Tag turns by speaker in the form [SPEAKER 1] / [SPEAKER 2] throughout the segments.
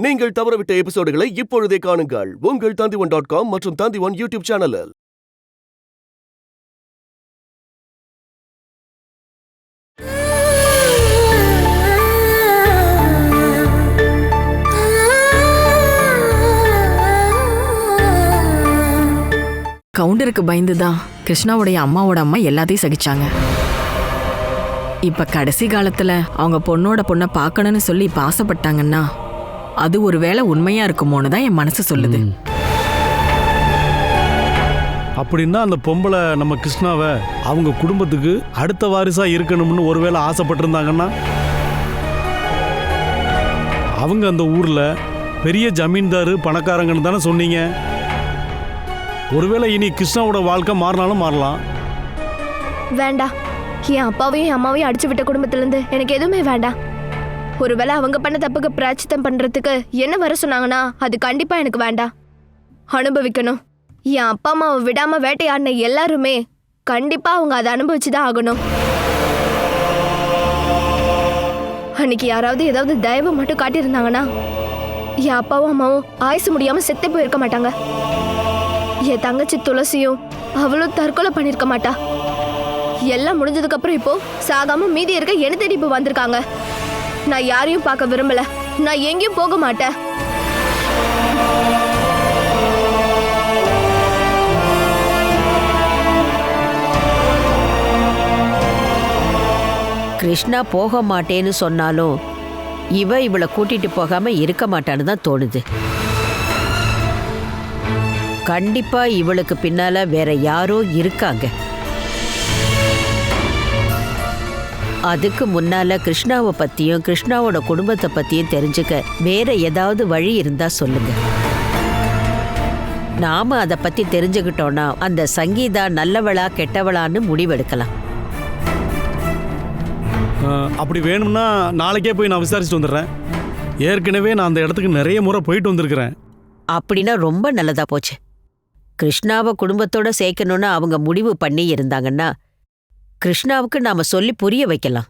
[SPEAKER 1] நீங்கள் தவறவிட்ட எபிசோடுகளை இப்பொழுதே காணுங்கள் உங்கள் Tandivan.com மற்றும் Tandivan யூடியூப் சேனலில்.
[SPEAKER 2] கவுண்டருக்கு பயந்துதான் கிருஷ்ணாவுடைய அம்மாவோட அம்மா எல்லாத்தையும் சகிச்சாங்க. இப்ப கடைசி காலத்துல அவங்க பொண்ணோட பொண்ணை பார்க்கணும்னு சொல்லி இப்ப ஆசைப்பட்டாங்கன்னா அது ஒரு வேளை உண்மையா இருக்குமோன்னு தான் என் மனசு சொல்லுது.
[SPEAKER 3] அப்படின்னா அந்த பொம்பளை நம்ம கிருஷ்ணாவை அவங்க குடும்பத்துக்கு அடுத்த வாரிசா இருக்கணும்னு ஒருவேளை ஆசைப்பட்டிருந்தாங்கன்னா அவங்க அந்த ஊர்ல பெரிய ஜமீன்தாரு பணக்காரங்கன்னு தானே சொன்னீங்க. ஒருவேளை இனி கிருஷ்ணாவோட வாழ்க்கை மாறினாலும் மாறலாம்.
[SPEAKER 4] வேண்டாம், என் அப்பாவையும் என் அம்மாவையும் அடிச்சு விட்ட குடும்பத்திலேருந்து எனக்கு எதுவுமே வேண்டாம். ஒருவேளை அவங்க பண்ண தப்புக்கு பிராய்ச்சித்தம் பண்றதுக்கு என்ன வர சொன்னாங்கன்னா அது கண்டிப்பா எனக்கு வேண்டாம். அனுபவிக்கணும். என் அப்பா அம்மாவை விடாம வேட்டையாடின எல்லாருமே கண்டிப்பா அவங்க அதை அனுபவிச்சுதான் ஆகணும். அன்னைக்கு யாராவது ஏதாவது தயவு மட்டும் காட்டியிருந்தாங்கன்னா என் அப்பாவும் அம்மாவும் ஆயுசு முடியாம செத்தே போயிருக்க மாட்டாங்க. என் தங்கச்சி துளசியும் அவளும் தற்கொலை பண்ணிருக்க மாட்டா. எல்லாம் முடிஞ்சதுக்கு அப்புறம் இப்போ சாகாம மீதி இருக்க என்ன தேடி இப்போ வந்திருக்காங்க. நான் யாரையும் பார்க்க விரும்பல. நான் எங்கேயும் போக மாட்டேன்.
[SPEAKER 5] கிருஷ்ணா போக மாட்டேன்னு சொன்னாலும் இவளை கூட்டிட்டு போகாம இருக்க மாட்டான்னு தான் தோணுது. கண்டிப்பா இவளுக்கு பின்னால வேற யாரோ இருக்காங்க. அதுக்கு முன்னால கிருஷ்ணாவை பத்தியும் கிருஷ்ணாவோட குடும்பத்தை பத்தியும் தெரிஞ்சுக்க வேற ஏதாவது வழி இருந்தா சொல்லுங்க. நாம அதை பத்தி தெரிஞ்சுக்கிட்டோம்னா அந்த சங்கீதா நல்லவளா கெட்டவளான்னு முடிவெடுக்கலாம்.
[SPEAKER 3] அப்படி வேணும்னா நாளைக்கே போய் நான் விசாரிச்சுட்டு வந்துடுறேன். ஏற்கனவே நான் அந்த இடத்துக்கு நிறைய முறை போயிட்டு வந்திருக்கிறேன்.
[SPEAKER 5] அப்படின்னா ரொம்ப நல்லதா போச்சு. கிருஷ்ணாவை குடும்பத்தோட சேர்க்கணும்னு அவங்க முடிவு பண்ணி இருந்தாங்கன்னா கிருஷ்ணாவுக்கு நாம சொல்லி புரிய வைக்கலாம்.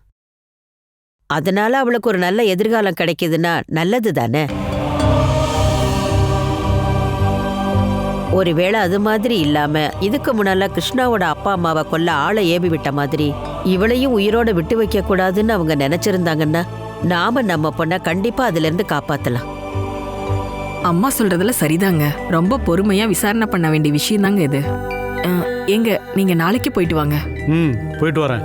[SPEAKER 5] அதனால அவளுக்கு ஒரு நல்ல எதிர்காலம் கிடைக்குதுன்னா நல்லது தானே. ஒருவேளை அது மாதிரி இல்லாம இதுக்கு முன்னால கிருஷ்ணாவோட அப்பா அம்மாவை கொல்ல ஆளை ஏவி விட்ட மாதிரி இவளையும் உயிரோட விட்டு வைக்க கூடாதுன்னு அவங்க நினைச்சிருந்தாங்கன்னா நாம நம்ம பொண்ணை கண்டிப்பா அதுல இருந்து காப்பாத்தலாம்.
[SPEAKER 2] அம்மா சொல்றதுல சரிதாங்க. ரொம்ப பொறுமையா விசாரணை பண்ண வேண்டிய விஷயம் தாங்க இது. எங்க நீங்க நாளைக்கு போயிட்டு வாங்க.
[SPEAKER 3] போயிட்டு வரேன்.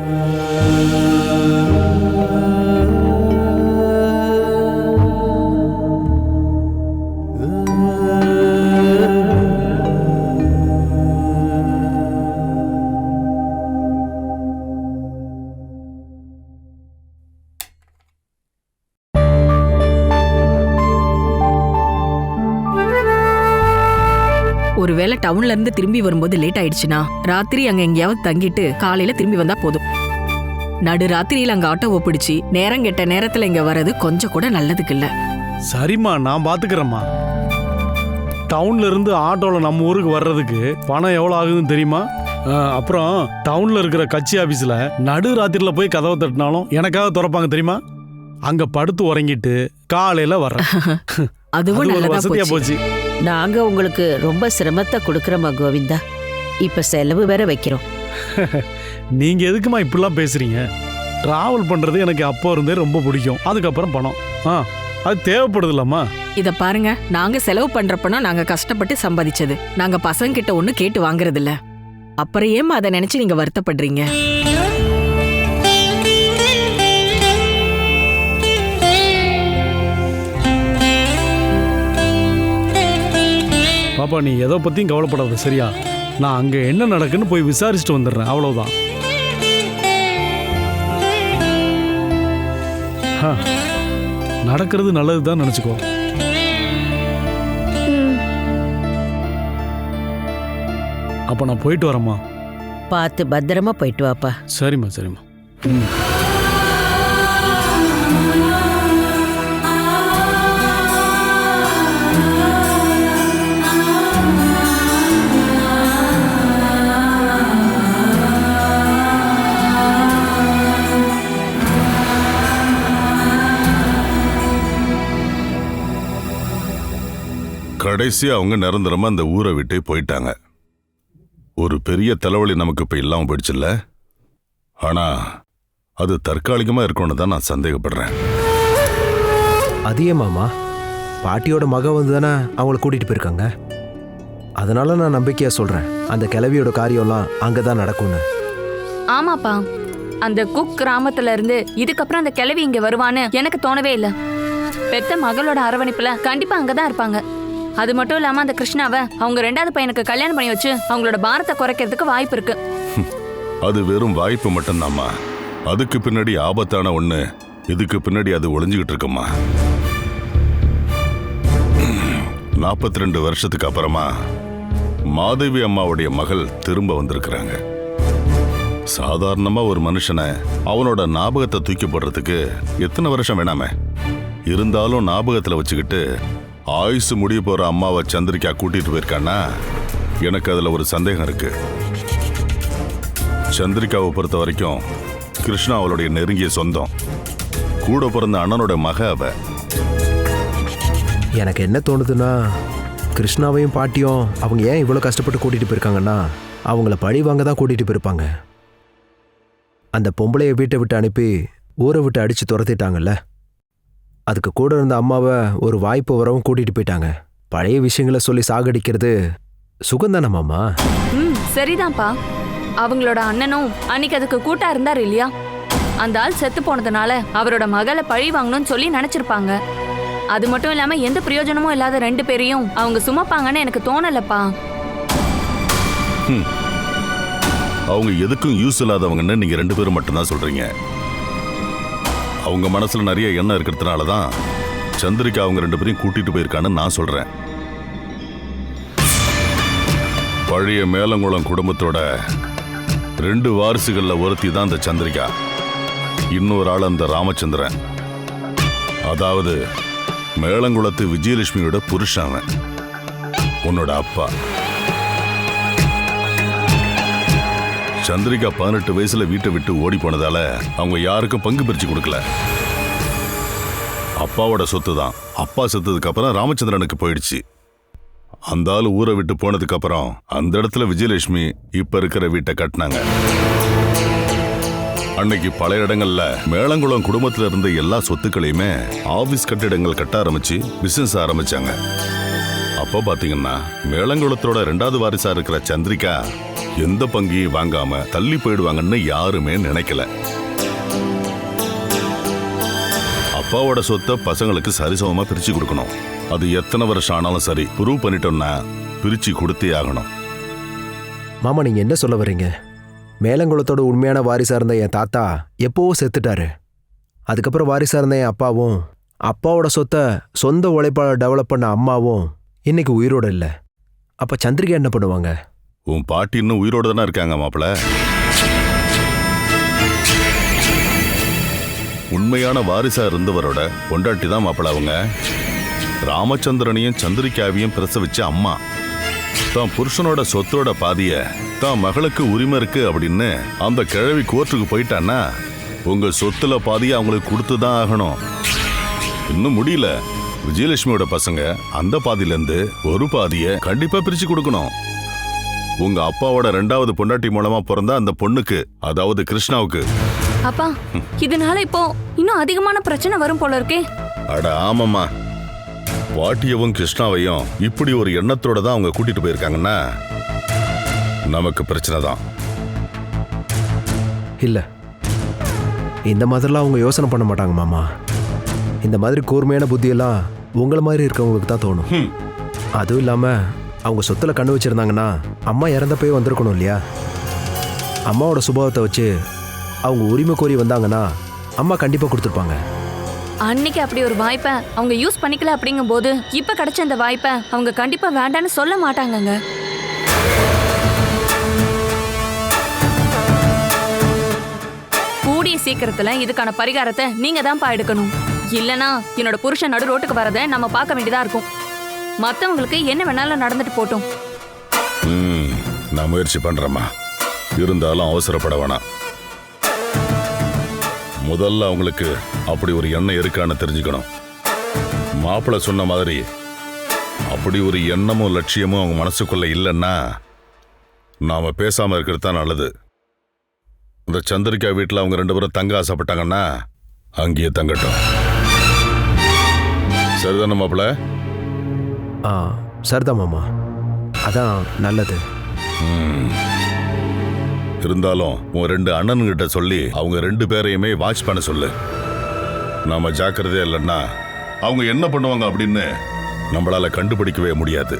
[SPEAKER 2] ஒருவேளை டவுன்ல இருந்து திரும்பி வரும்போது லேட் ஆயிடுச்சுன்னா ராத்திரி அங்க எங்கேயாவது தங்கிட்டு காலையில திரும்பி வந்தா போதும். நடு ராத்திரியில அங்க ஆட்டோவை பிடிச்சி நேரம் கெட்ட நேரத்துல இங்க வர்றது கொஞ்சம் கூட நல்லதுக்கு இல்ல.
[SPEAKER 3] சரிம்மா, நான் பாத்துக்கிறேம்மா. டவுன்ல இருந்து ஆட்டோல நம்ம ஊருக்கு வர்றதுக்கு பணம் எவ்வளவு ஆகுதுன்னு தெரியுமா? அப்புறம் டவுன்ல இருக்கிற கட்சி ஆபீஸ்ல நடு ராத்திரில போய் கதவை தட்டினாலும் எனக்காக திறப்பாங்க தெரியுமா? அங்க படுத்து உறங்கிட்டு காலையில வர்றேன்.
[SPEAKER 2] அதுவும்
[SPEAKER 3] வசதியா போச்சு.
[SPEAKER 5] நாங்க உங்களுக்கு ரொம்ப சிரமத்தை கொடுக்கறோமா கோவிந்தா. இப்ப செலவு வேற வைக்கிறோம்.
[SPEAKER 3] நீங்க எதுக்குமா இப்படிலாம் பேசுறீங்க? டிராவல் பண்றது எனக்கு அப்போ இருந்தே ரொம்ப பிடிக்கும். அதுக்கப்புறம் பணம் அது தேவைப்படுதுல்லம்மா.
[SPEAKER 2] இத பாருங்க, நாங்க செலவு பண்றப்பனா நாங்க கஷ்டப்பட்டு சம்பாதிச்சது. நாங்க பசங்க கிட்ட ஒண்ணு கேட்டு வாங்குறது இல்ல. அப்புறம் ஏமா அதை நினைச்சு நீங்க வருத்தப்படுறீங்க?
[SPEAKER 3] பாப்பா, நீ எதை பத்தியும் கவலைப்படாத, சரியா? நான் அங்க என்ன நடக்குன்னு போய் விசாரிச்சுட்டு வந்துடுறேன், அவ்வளவுதான். நடக்கிறது நல்லதுதான் நினைச்சுக்கோ. அப்ப நான் போயிட்டு வரேம்மா.
[SPEAKER 5] பார்த்து பத்திரமா போயிட்டு வாப்பா.
[SPEAKER 3] சரிம்மா, சரிம்மா.
[SPEAKER 6] கடைசியா அவங்க நிரந்தரமா அந்த ஊரை விட்டே போயிட்டாங்க. ஒரு பெரிய தலைவலி நமக்கு இப்ப இல்லாம போயிடுச்சுல்ல. ஆனா அது தற்காலிகமா இருக்கும்னு தான் நான் சந்தேகப்படுறேன்.
[SPEAKER 7] அதே மாமா, பாட்டியோட மக வந்து தானே அவங்கள கூட்டிட்டு போயிருக்காங்க. அதனால நான் நம்பிக்கையா சொல்றேன், அந்த கிழவியோட காரியம்லாம் அங்கதான் நடக்கும்னு.
[SPEAKER 8] ஆமாப்பா, அந்த குக் கிராமத்துல இருந்து இதுக்கப்புறம் அந்த கிழவி இங்க வருவான்னு எனக்கு தோணவே இல்லை. பெத்த மகளோட அரவணைப்புல கண்டிப்பா அங்கதான் இருப்பாங்க. அது மட்டும் இல்லாம அந்த கிருஷ்ணாவை அவங்க 2வது பையனுக்கு கல்யாணம் பண்ணி வச்சு அவங்களோட பாரத்தை குறைக்கிறதுக்கு வாய்ப்பு இருக்கு.
[SPEAKER 6] அது வெறும் வாய்ப்பு மட்டும்தாம்மா. அதுக்கு பின்னாடி ஆபத்தான ஒண்ணு இதுக்கு பின்னாடி அது ஒளிஞ்சுக்கிட்டு இருக்குமா. 42 வருஷத்துக்கு அப்புறமா மாதவி அம்மாவுடைய மகள் திரும்ப வந்திருக்கிறாங்க. சாதாரணமா ஒரு மனுஷனை அவனோட ஞாபகத்தை தூக்கி போடுறதுக்கு எத்தனை வருஷம் வேணாமே. இருந்தாலும் ஞாபகத்துல வச்சுக்கிட்டு ஆயுசு முடிய போற அம்மாவை சந்திரிகா கூட்டிட்டு போயிருக்கான்னா எனக்கு அதுல ஒரு சந்தேகம் இருக்கு. சந்திரிகாவை பொறுத்த வரைக்கும் கிருஷ்ணா அவளுடைய நெருங்கிய சொந்தம். கூட பிறந்த அண்ணனோட மக அவ.
[SPEAKER 7] எனக்கு என்ன தோணுதுன்னா, கிருஷ்ணாவையும் பாட்டியும் அவங்க ஏன் இவ்வளோ கஷ்டப்பட்டு கூட்டிட்டு போயிருக்காங்கன்னா அவங்கள பழி வாங்க தான் கூட்டிட்டு போயிருப்பாங்க. அந்த பொம்பளைய வீட்டை விட்டு அனுப்பி ஊரை விட்டு அடிச்சு துரத்திட்டாங்கல்ல, அதுக்கு கூட இருந்த அம்மாவை ஒரு வாய்ப்பு வரவும் கூட்டிட்டு போயிட்டாங்க. பழைய விஷயங்களை சொல்லி சாகடிக்கிறது சுகந்தானே மாமா?
[SPEAKER 8] சரிதான்ப்பா. அவங்களோட அண்ணனும் அன்னைக்கு அதுக்கு கூட்டா இருந்தார் இல்லையா? அந்த ஆள் செத்து போனதுனால அவரோட மகளை பழி வாங்கணும்னு சொல்லி நினைச்சிருப்பாங்க. அது மட்டும் இல்லாம எந்த பிரயோஜனமும் இல்லாத 2 பேரையும் அவங்க சுமப்பாங்கன்னு எனக்கு தோணலப்பா.
[SPEAKER 6] அவங்க எதுக்கும் யூஸ் இல்லாதவங்கன்னு நீங்க 2 பேரும் மட்டும்தான் சொல்றீங்க. அவங்க மனசுல நிறைய எண்ணம் இருக்கிறதுனால தான் சந்திரிகா அவங்க 2 பேரையும் கூட்டிட்டு போயிருக்கான்னு நான் சொல்றேன். பழைய மேலங்குளம் குடும்பத்தோட 2 வாரிசுகள்ல ஒருத்தி தான் அந்த சந்திரிகா. இன்னொரு ஆள் அந்த ராமச்சந்திரன். அதாவது மேலங்குளத்து விஜயலட்சுமியோட புருஷன், உன்னோட அப்பா. சந்திரிகா 18 வயசுல வீட்டை விட்டு ஓடி போனதால அவங்க யாருக்கும் பங்கு பிரிச்சு கொடுக்கல. அப்பாவோட சொத்து தான். அப்பா செத்ததுக்கு அப்புறம் ராமச்சந்திரனுக்கு போயிடுச்சு. அந்த ஆள் ஊரை விட்டு போனதுக்கு அப்புறம் அந்த இடத்துல விஜயலட்சுமி இப்ப இருக்கிற வீட்டை கட்டினாங்க. அன்னைக்கு பல இடங்கள்ல மேலங்குளம் குடும்பத்துல இருந்த எல்லா சொத்துக்களையுமே ஆபீஸ் கட்டிடங்கள் கட்ட ஆரம்பிச்சு பிசினஸ் ஆரம்பிச்சாங்க. அப்ப பாத்தீங்கன்னா மேலங்குளத்தோட 2வது வாரிசா இருக்கிற சந்திரிகா எந்த பங்கையும் வாங்காம தள்ளி போயிடுவாங்கன்னு யாருமே நினைக்கல. அப்பாவோட சொத்தை பசங்களுக்கு சரிசமமா பிரிச்சு கொடுக்கணும். அது எத்தனை வருஷம் ஆனாலும் சரி, ப்ரூவ் பண்ணிட்டோம்னா பிரிச்சு கொடுத்தே ஆகணும்.
[SPEAKER 7] மாமா, நீங்க என்ன சொல்ல வர்றீங்க? மேலங்குளத்தோட உண்மையான வாரிசா இருந்த என் தாத்தா எப்போவோ செத்துட்டாரு. அதுக்கப்புறம் வாரிசா இருந்த என் அப்பாவும் அப்பாவோட சொத்தை சொந்த உழைப்பால டெவலப் பண்ண அம்மாவும் இன்னைக்கு உயிரோட இல்லை. அப்ப சந்திரிகா என்ன பண்ணுவாங்க?
[SPEAKER 6] உன் பாட்டி இன்னும் உயிரோட தானே இருக்காங்க மாப்பிள்ள. உண்மையான வாரிசா இருந்தவரோட பொண்டாட்டி தான் மாப்பிள்ள அவங்க. ராமச்சந்திரனையும் சந்திரிகாவையும் பிரசவிச்ச அம்மா. தான் புருஷனோட சொத்தோட பாதிய தான் மகளுக்கு உரிமை இருக்கு அப்படின்னு அந்த கிழவி கோர்ட்டுக்கு போயிட்டான்னா உங்க சொத்துல பாதியை அவங்களுக்கு கொடுத்துதான் ஆகணும். இன்னும் முடியல. விஜயலட்சுமியோட பசங்க அந்த பாதியிலேருந்து ஒரு பாதியை கண்டிப்பா பிரிச்சு கொடுக்கணும். உங்க அப்பாவோட 2வது பொண்டாட்டி மூலமா பிறந்த அந்த பொண்ணுக்கு, அதாவது கிருஷ்ணாவுக்கு.
[SPEAKER 8] அப்பா, இதனால இப்போ இன்னும் அதிகமான பிரச்சனை வரும் போல இருக்கே.
[SPEAKER 6] அட ஆமாம்மா, பாட்டியவும் கிருஷ்ணாவையும் இப்படி ஒரு எண்ணத்தோட தான் அவங்க கூட்டிட்டு போயிருக்காங்கன்னா நமக்கு பிரச்சனை தான்.
[SPEAKER 7] இல்ல, இந்த மாதிரிலாம் அவங்க யோசனை பண்ண மாட்டாங்க மாமா. இந்த மாதிரி கூர்மையான புத்தியெல்லாம் உங்களை மாதிரி இருக்கவங்களுக்கு தான் தோணும். அதுவும் இல்லாம அவங்க சொத்துல கண்ணு வச்சிருந்தாங்கன்னா அம்மா இறந்தப்பவே வந்திருக்கணும் இல்லையா? அம்மாவோட சுபாவத்தை வச்சு அவங்க உரிமை கோரி வந்தாங்கன்னா அம்மா கண்டிப்பா கொடுத்துருப்பாங்க.
[SPEAKER 8] அன்னைக்கு அப்படி ஒரு வாய்ப்பை அவங்க யூஸ் பண்ணிக்கல அப்படிங்கும் போது இப்ப கிடைச்ச இந்த வாய்ப்பை அவங்க கண்டிப்பா வேண்டான்னு சொல்ல மாட்டாங்கங்க. கூடிய சீக்கிரத்துல இதுக்கான பரிகாரத்தை நீங்க தான்ப்பா எடுக்கணும். இல்லனா என்னோட புருஷன் நடு ரோட்டுக்கு வரதை நம்ம பார்க்க வேண்டியதா இருக்கும். மத்தவங்களுக்கு என்ன வேணாலும் நடந்துட்டு போட்டோம்.
[SPEAKER 6] நான் முயற்சி பண்றேம்மா. இருந்தாலும் அவசரப்பட வேணாம். முதல்ல அவங்களுக்கு அப்படி ஒரு எண்ணம் இருக்கான்னு தெரிஞ்சுக்கணும். மாப்பிள்ளை சொன்ன மாதிரி அப்படி ஒரு எண்ணமும் லட்சியமும் அவங்க மனசுக்குள்ள இல்லைன்னா நாம பேசாம இருக்கிறது தான் நல்லது. இந்த சந்திரிகா வீட்டில் அவங்க 2 பேரும் தங்க ஆசைப்பட்டாங்கன்னா அங்கேயே தங்கட்டும். சரிதானே மாப்பிள்ள?
[SPEAKER 7] சரிதான் மாமா, அதான் நல்லது.
[SPEAKER 6] இருந்தாலும் உன் 2 அண்ணன்கிட்ட சொல்லி அவங்க 2 பேரையுமே வாட்ச் பண்ண சொல்லு. நாம ஜாக்கிரதையா இல்லைன்னா அவங்க என்ன பண்ணுவாங்க அப்படின்னு நம்மளால கண்டுபிடிக்கவே முடியாது.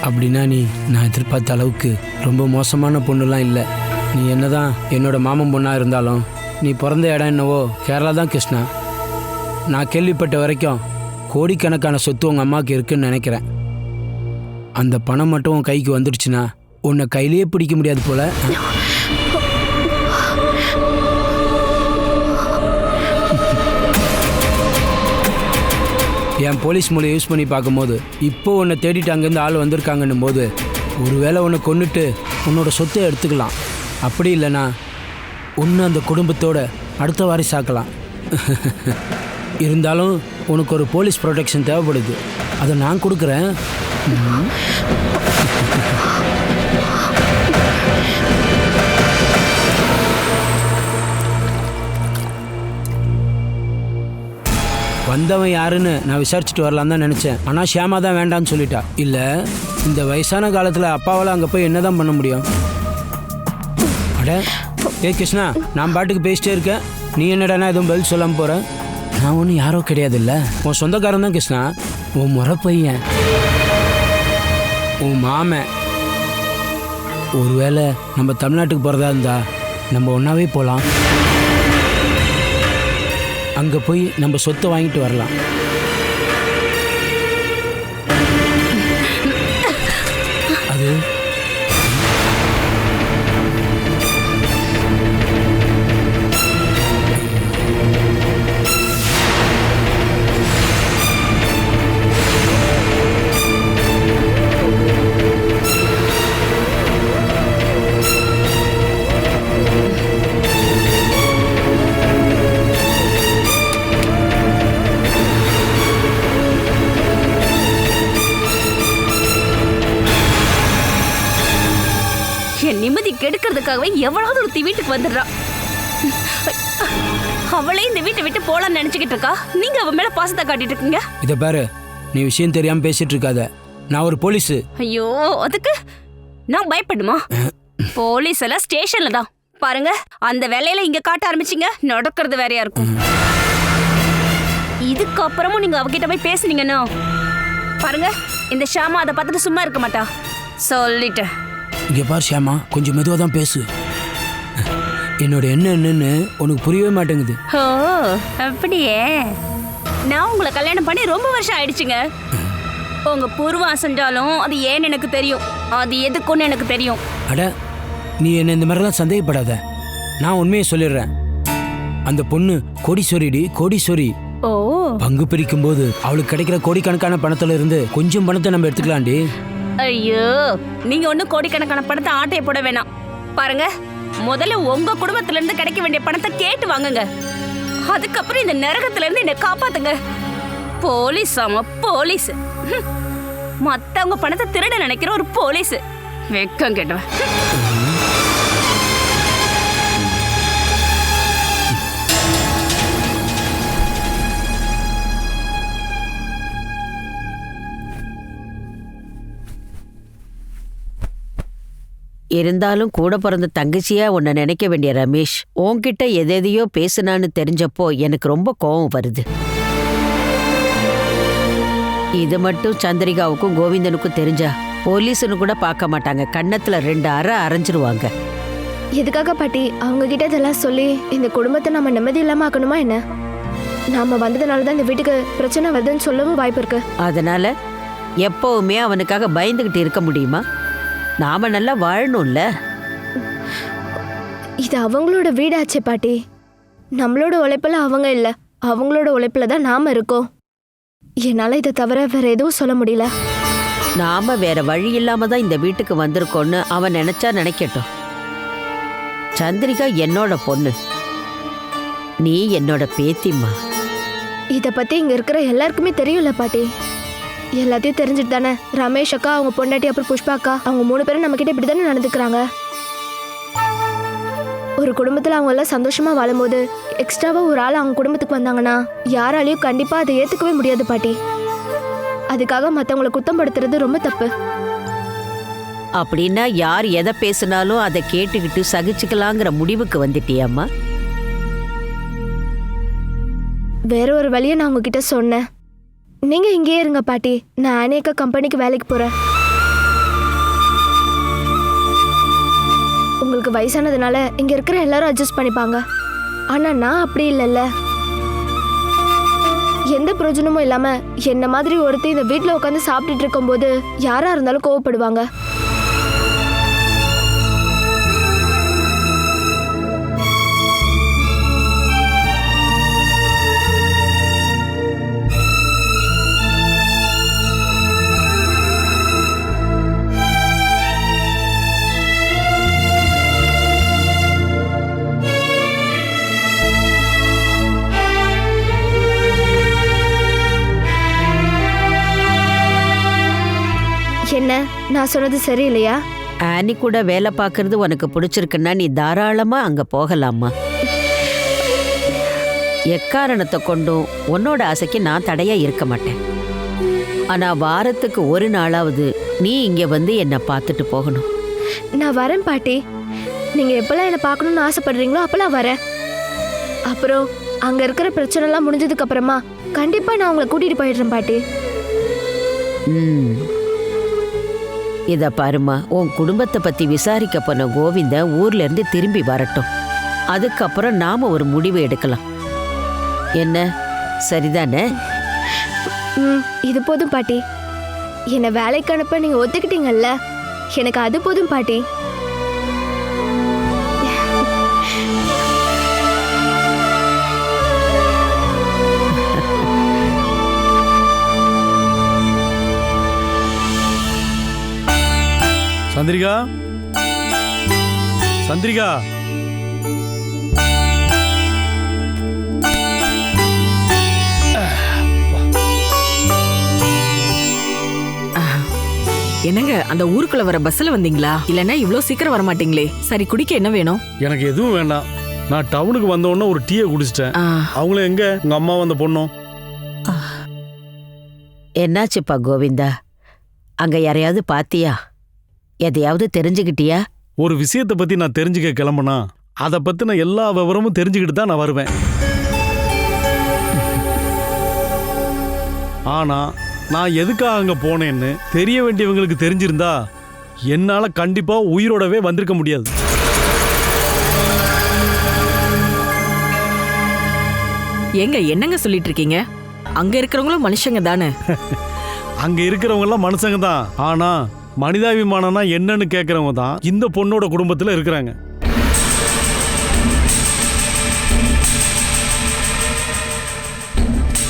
[SPEAKER 9] அப்படின்னா நீ நான் எதிர்பார்த்த அளவுக்கு ரொம்ப மோசமான பொண்ணுலாம் இல்லை. நீ என்னதான் என்னோட மாமன் பொண்ணாக இருந்தாலும் நீ பிறந்த இடம் என்னவோ கேரளா தான் கிருஷ்ணா. நான் கேள்விப்பட்ட வரைக்கும் கோடிக்கணக்கான சொத்து உங்கள் அம்மாவுக்கு இருக்குன்னு நினைக்கிறேன். அந்த பணம் மட்டும் உன் கைக்கு வந்துடுச்சுன்னா உன்னை கையிலேயே பிடிக்க முடியாது போல. என் போலீஸ் மூலையை யூஸ் பண்ணி பார்க்கும்போது இப்போ உன்னை தேடிட்டு அங்கேருந்து ஆள் வந்திருக்காங்கன்னும் போது ஒருவேளை உன்னை கொன்னுட்டு உன்னோட சொத்தை எடுத்துக்கலாம். அப்படி இல்லைனா ஒன்று அந்த குடும்பத்தோட அடுத்த வாரிசாக்கலாம். இருந்தாலும் உனக்கு ஒரு போலீஸ் ப்ரொடெக்ஷன் தேவைப்படுது, அதை நான் கொடுக்குறேன். வந்தவன் யாருன்னு நான் விசாரிச்சுட்டு வரலாம் தான் நினச்சேன். ஆனால் ஷியாமா தான் வேண்டான்னு சொல்லிட்டா. இல்லை இந்த வயசான காலத்தில் அப்பாவால் அங்கே போய் என்ன தான் பண்ண முடியும்? அட ஏ கிருஷ்ணா, நான் பாட்டுக்கு பேசிட்டே இருக்கேன், நீ என்னடானா எதுவும் பதில் சொல்லாமல் போகிற? நான் ஒன்றும் யாரோ கிடையாது. இல்லை உன் சொந்தக்காரன் தான் கிருஷ்ணா, உன் முறை பையன், உன் மாமன். ஒருவேளை நம்ம தமிழ்நாட்டுக்கு போகிறதா இருந்தா நம்ம ஒன்றாவே போகலாம். அங்கே போய் நம்ம சொத்தை வாங்கிட்டு வரலாம். அது
[SPEAKER 8] நிம்மதி கெடுக்கிறதுக்காகவே எவ்வளவு ஒருத்தி வீட்டுக்கு வந்துடுறா. அவளே இந்த வீட்டை விட்டு போலான்னு நினைச்சுக்கிட்டு இருக்கா. நீங்க அவன் மேல பாசத்தை காட்டிட்டு இருக்கீங்க.
[SPEAKER 9] இதை பாரு, நீ விஷயம் தெரியாம பேசிட்டு இருக்காத. நான் ஒரு போலீஸ்.
[SPEAKER 8] ஐயோ, அதுக்கு நான் பயப்படுமா? போலீஸ் எல்லாம் ஸ்டேஷன்ல தான் பாருங்க. அந்த வேலையில இங்க காட்ட ஆரம்பிச்சிங்க, நடக்கிறது வேறையா இருக்கும். இதுக்கப்புறமும் நீங்க அவகிட்ட போய் பேசுனீங்கன்னா பாருங்க, இந்த ஷாமா அதை பார்த்துட்டு சும்மா இருக்க மாட்டா. சொல்லிட்டேன்.
[SPEAKER 9] இங்கே பார் ஷியாமா, கொஞ்சம் மெதுவாக தான் பேசு. என்னோட என்னன்னு உனக்கு புரியவே மாட்டேங்குது.
[SPEAKER 8] ஓ அப்படியே? நான் உங்களை கல்யாணம் பண்ணி ரொம்ப வருஷம் ஆயிடுச்சுங்க. உங்க பூர்வம் அசைஞ்சாலும் அது ஏன்னு எனக்கு தெரியும், அது எதுக்குன்னு எனக்கு தெரியும்.
[SPEAKER 9] அட நீ என்ன இந்த மாதிரிலாம் சந்தேகப்படாத, நான் உண்மையை சொல்லிடுறேன். அந்த பொண்ணு கோடீஸ்வரிடி, கோடீஸ்வரி.
[SPEAKER 8] ஓ,
[SPEAKER 9] பங்கு பிரிக்கும் போது அவளுக்கு கிடைக்கிற கோடிக்கணக்கான பணத்துல இருந்து கொஞ்சம் பணத்தை நம்ம எடுத்துக்கலாண்டி.
[SPEAKER 8] ஐயோ, நீங்க ஒன்னும் கோடிக்கணக்கான பணத்தை ஆட்டைய போட வேணாம். பாருங்க, முதல்ல உங்க குடும்பத்துல இருந்து கிடைக்க வேண்டிய பணத்தை கேட்டு வாங்குங்க. அதுக்கப்புறம் இந்த நரகத்துல இருந்து என்னை காப்பாத்துங்க. போலீஸ் ஆமா போலீஸ். மத்தவங்க பணத்தை திருட நினைக்கிற ஒரு போலீஸ். வெக்கம் கேட்டவன்.
[SPEAKER 5] இருந்தாலும் கூட பிறந்த தங்கச்சியா உன்னை நினைக்க வேண்டிய ரமேஷ் உன்கிட்ட எதையோ பேசுனான்னு தெரிஞ்சப்போ எனக்கு ரொம்ப கோபம் வருது. இது மட்டும் சந்திரிகாவுக்கும் கோவிந்தனுக்கும் தெரிஞ்சா போலீஸ்னு கூட பார்க்க மாட்டாங்க. கன்னத்துல 2 அறை அரைஞ்சிருவாங்க.
[SPEAKER 4] எதுக்காக பாட்டி அவங்க கிட்ட இதெல்லாம் சொல்லி இந்த குடும்பத்தை நம்ம நிம்மதி இல்லாம ஆக்கணுமா என்ன? நாம வந்ததுனாலதான் இந்த வீட்டுக்கு பிரச்சனை வருதுன்னு சொல்லவும் வாய்ப்பு இருக்கு.
[SPEAKER 5] அதனால எப்பவுமே அவனுக்காக பயந்துகிட்டு இருக்க முடியுமா? நாம நல்லா வாழணும்ல.
[SPEAKER 4] இது அவங்களோட வீடாச்சே பாட்டி. நம்மளோட உழைப்புல அவங்க இல்ல, அவங்களோட உழைப்புல தான் நாம இருக்கோம். என்னால இதை தவிர வேற எதுவும் சொல்ல முடியல.
[SPEAKER 5] நாம வேற வழி இல்லாம தான் இந்த வீட்டுக்கு வந்திருக்கோன்னு அவன் நினைச்சா நினைக்கட்டும். சந்திரிகா என்னோட பொண்ணு, நீ என்னோட பேத்திம்மா.
[SPEAKER 4] இத பத்தி இங்க இருக்கிற எல்லாருக்குமே தெரியும்ல பாட்டி. எல்லாத்தையும் தெரிஞ்சுட்டு தானே ரமேஷ் அக்கா, அவங்க பொண்டாட்டி, அப்புறம் புஷ்பா அக்கா, அவங்க 3 பேரும் நம்ம கிட்ட இப்படித்தானே நடந்துக்கிறாங்க. ஒரு குடும்பத்துல அவங்க எல்லாம் சந்தோஷமா வாழும்போது எக்ஸ்ட்ராவா ஒரு ஆள் அவங்க குடும்பத்துக்கு வந்தாங்கன்னா யாராலையும் கண்டிப்பா அதை ஏத்துக்கவே முடியாது பாட்டி. அதுக்காக மத்தவங்களை குத்தம் படுத்துறது ரொம்ப தப்பு.
[SPEAKER 5] அப்படின்னா யார் எதை பேசினாலும் அதை கேட்டுக்கிட்டு சகிச்சுக்கலாங்கிற முடிவுக்கு வந்துட்டியாம்மா?
[SPEAKER 4] வேற ஒரு வழியை நான் உங்ககிட்ட சொன்னேன். நீங்க இங்கேயே இருங்க பாட்டி, நான் அநேக கம்பெனிக்கு வேலைக்கு போறேன். உங்களுக்கு வயசானதுனால இங்க இருக்கிற எல்லாரும் அட்ஜஸ்ட் பண்ணிப்பாங்க. ஆனா நான் அப்படி இல்லைல்ல. எந்த பிரயோஜனமும் இல்லாம என்ன மாதிரி ஒருத்தி இந்த வீட்டுல உட்காந்து சாப்பிட்டுட்டு இருக்கும் போது யாரா இருந்தாலும் கோவப்படுவாங்க. என்ன, நான் சொன்னது சரியில்லையா?
[SPEAKER 5] ஆனி கூட வேலை பார்க்கறது உனக்கு பிடிச்சிருக்குன்னா நீ தாராளமா அங்க போகலாமா. எக்காரணத்தை கொண்டும் உன்னோட ஆசைக்கு நான் தடையா இருக்க மாட்டேன். ஆனா வாரத்துக்கு ஒரு நாளாவது நீ இங்க வந்து என்னை பார்த்துட்டு போகணும்.
[SPEAKER 4] நான் வரேன் பாட்டி. நீங்க எப்பெல்லாம் என்னை பார்க்கணும்னு ஆசைப்படுறீங்களோ அப்பெல்லாம் வரேன். அப்புறம் அங்க இருக்கிற பிரச்சனை எல்லாம் முடிஞ்சதுக்கு அப்புறமா கண்டிப்பா நான் உங்களை கூட்டிட்டு போயிடுறேன் பாட்டி.
[SPEAKER 5] இத பாருமா, உன் குடும்பத்தை பத்தி விசாரிக்க போன கோவிந்த ஊர்ல இருந்து திரும்பி வரட்டும். அதுக்கப்புறம் நாம ஒரு முடிவு எடுக்கலாம். என்ன, சரிதானே?
[SPEAKER 4] இது போதும் பாட்டி. என்னை வேலைக்கு அனுப்ப நீங்க ஒத்துக்கிட்டீங்கல்ல, எனக்கு அது போதும் பாட்டி.
[SPEAKER 3] சந்திரிகா, சந்திரிகா,
[SPEAKER 2] என்னங்க அந்த ஊருக்குள்ள வர பஸ்ல வந்தீங்களா? இல்லன்னா இவ்ளோ சீக்கிரம் வர மாட்டீங்களே. சரி, குடிக்க என்ன வேணும்?
[SPEAKER 3] எனக்கு எதுவும் வேண்டாம். நான் டவுனுக்கு வந்த உடனே ஒரு டீயை குடிச்சிட்டேன். அவங்களும் எங்க, உங்க அம்மா வந்த பொண்ணும்?
[SPEAKER 5] என்னாச்சுப்பா கோவிந்தா, அங்க யாரையாவது பாத்தியா? எதையாவது தெரிஞ்சுக்கிட்டியா?
[SPEAKER 3] ஒரு விஷயத்தை பத்தி நான் தெரிஞ்சுக்க கிளம்புனா அதை பத்தின எல்லா விவரமும் தெரிஞ்சுக்கிட்டு தான் நான் வருவேன். ஆனா நான் எதுக்காக அங்க போனேன்னு தெரிய வேண்டியவங்களுக்கு தெரிஞ்சிருந்தா என்னால கண்டிப்பா உயிரோடவே வந்திருக்க முடியாது.
[SPEAKER 2] ஏங்க என்னங்க சொல்லிட்டு இருக்கீங்க? அங்க இருக்கிறவங்களும் மனுஷங்க தானே?
[SPEAKER 3] அங்க இருக்கிறவங்க எல்லாம் மனுஷங்க தான். ஆனா மனிதாபிமானம்னா என்னன்னு கேட்கறவங்க தான் இந்த பொண்ணோட குடும்பத்துல இருக்கிறாங்க.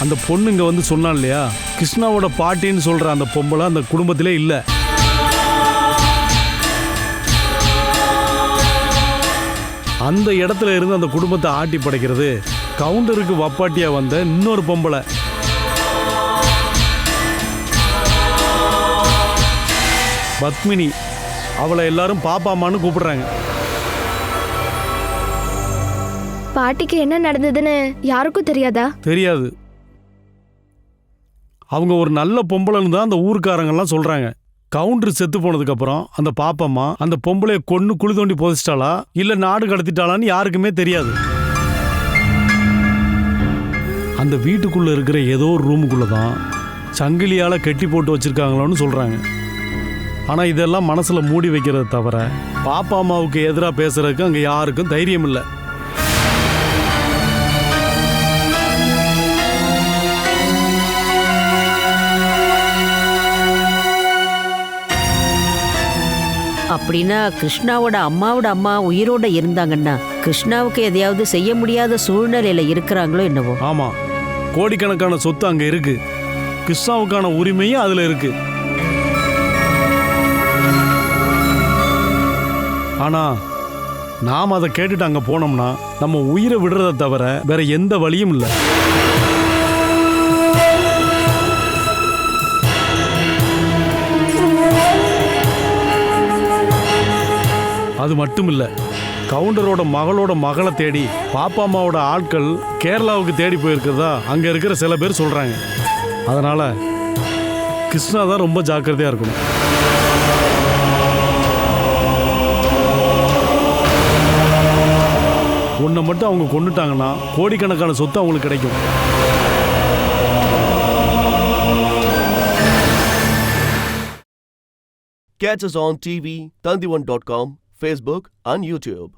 [SPEAKER 3] அந்த பொண்ணுங்க வந்து சொன்னா இல்லையா, கிருஷ்ணாவோட பாட்டின்னு சொல்ற அந்த பொம்பளை அந்த குடும்பத்திலே இல்ல. அந்த இடத்துல இருந்து அந்த குடும்பத்தை ஆட்டி படைக்கிறது கவுண்டருக்கு வப்பாட்டியா வந்த இன்னொரு பொம்பளை. பத்மினி. அவளை எல்லாரும் பாப்பாமான்னு கூப்பிடுறாங்க.
[SPEAKER 4] பாட்டிக்கு என்ன நடந்ததுன்னு யாருக்கும் தெரியாதா?
[SPEAKER 3] தெரியாது. அவங்க ஒரு நல்ல பொம்பளைன்னு தான் அந்த ஊருக்காரங்கெல்லாம் சொல்றாங்க. கவுண்டர் செத்து போனதுக்கு அப்புறம் அந்த பாப்பம்மா அந்த பொம்பளைய கொன்னு குழி தோண்டி புதைச்சிட்டாளா இல்ல நாடு கடத்திட்டாளான்னு யாருக்குமே தெரியாது. அந்த வீட்டுக்குள்ள இருக்கிற ஏதோ ஒரு ரூமுக்குள்ள தான் சங்கிலியால கட்டி போட்டு வச்சிருக்காங்களோன்னு சொல்றாங்க. ஆனா இதெல்லாம் மனசுல மூடி வைக்கிறத தவிர பாப்பா அம்மாவுக்கு எதிராக பேசுறதுக்கு அங்க யாருக்கும் தைரியம் இல்லை.
[SPEAKER 5] அப்படின்னா கிருஷ்ணாவோட அம்மாவோட அம்மா உயிரோட இருந்தாங்கன்னா கிருஷ்ணாவுக்கு எதையாவது செய்ய முடியாத சூழ்நிலையில இருக்கிறாங்களோ என்னவோ.
[SPEAKER 3] ஆமா, கோடிக்கணக்கான சொத்து அங்க இருக்கு. கிருஷ்ணாவுக்கான உரிமையும் அதுல இருக்கு. ஆனா நாம் அதை கேட்டுட்டு அங்க போனோம்னா நம்ம உயிரை விடுறதை தவிர வேற எந்த வழியும் இல்லை. அது மட்டும் இல்லை, கவுண்டரோட மகளோட மகளை தேடி பாப்பா அம்மாவோட ஆட்கள் கேரளாவுக்கு தேடி போயிருக்கிறதா அங்கே இருக்கிற சில பேர் சொல்கிறாங்க. அதனால் கிருஷ்ணா தான் ரொம்ப ஜாக்கிரதையாக இருக்கணும். உன்னை மட்டும் அவங்க கொண்டுட்டாங்கன்னா கோடிக்கணக்கான சொத்து அவங்களுக்கு கிடைக்கும்.
[SPEAKER 1] Catch us on TV, Tandivan.com, Facebook and YouTube.